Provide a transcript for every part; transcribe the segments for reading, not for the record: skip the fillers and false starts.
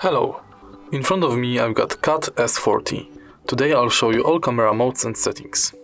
Hello, in front of me I've got CAT S40. Today I'll show you all camera modes and settings.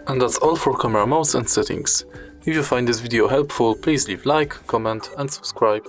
And that's all for camera modes and settings. If you find this video helpful, please leave like, comment and subscribe.